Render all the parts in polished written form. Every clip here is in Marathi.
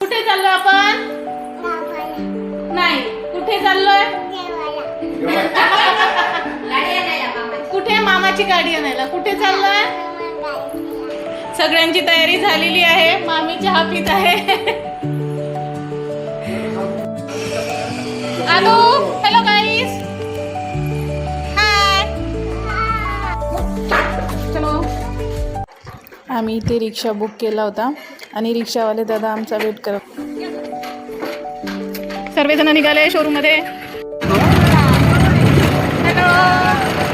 कुठे चाललोय आपण? नाही, कुठे चाललोय? कुठे? मामाची गाडी आणायला. कुठे चाललोय? सगळ्यांची तयारी झालेली आहे. मामी चहा पित आहे. हॅलो हॅलो गाईस, हाय. चलो. आम्ही इथे रिक्षा बुक केला होता आणि रिक्षावाले दादा आमचा वेट करत. सर्वजण निघाले शोरूम मध्ये. हॅलो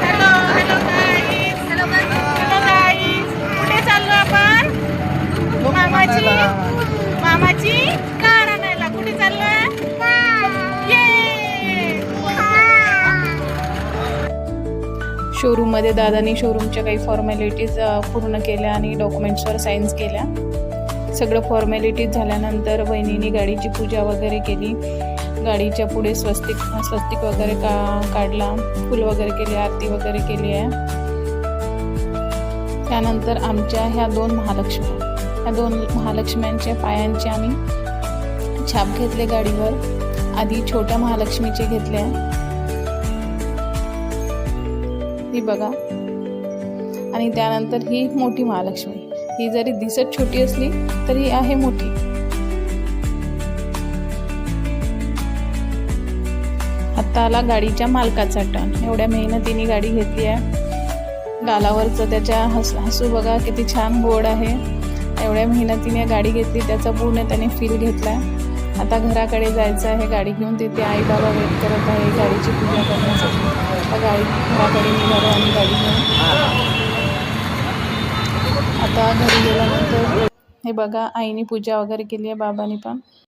हॅलो हॅलो गाईस, हॅलो गाईस. कुठे चाललो आपण? मामाची कार आणायला. कुठे चाललोय? शोरूम मध्ये दादानी शोरूमच्या काही फॉर्मॅलिटीज पूर्ण केल्या आणि डॉक्युमेंट्सवर साईन्स केल्या. सगळं फॉर्मॅलिटीज झाल्यानंतर बहिणीने गाडीची पूजा वगैरे केली. गाडीच्या पुढे स्वस्तिक वगैरे काढला, फुल वगैरे केले, आरती वगैरे केली आहे. त्यानंतर आमच्या ह्या दोन महालक्ष्म्यांच्या पायांचे आम्ही छाप घेतले गाडीवर. आधी छोट्या महालक्ष्मीचे घेतले, ही बघा, आणि त्यानंतर ही मोठी महालक्ष्मी. ही जरी दिसत छोटी असली तरी आहे मोठी. आता आला गाडीच्या मालकाचा टर्न. एवढ्या मेहनतीने गाडी घेतली आहे. गालावरचं त्याच्या हसू बघा किती छान गोड आहे. एवढ्या मेहनतीने गाडी घेतली, त्याचा पूर्ण त्याने फील घेतलाय. आता घराकडे जायचं आहे गाडी घेऊन. तिथे आई बाबा वेट करत आहे गाडीची पूजा करण्यासाठी. घराकडे निघालो आणि गाडी घेऊन. आता घरी गेल्यानंतर हे बघा, आईने पूजा वगैरे केली आहे, बाबांनी पण.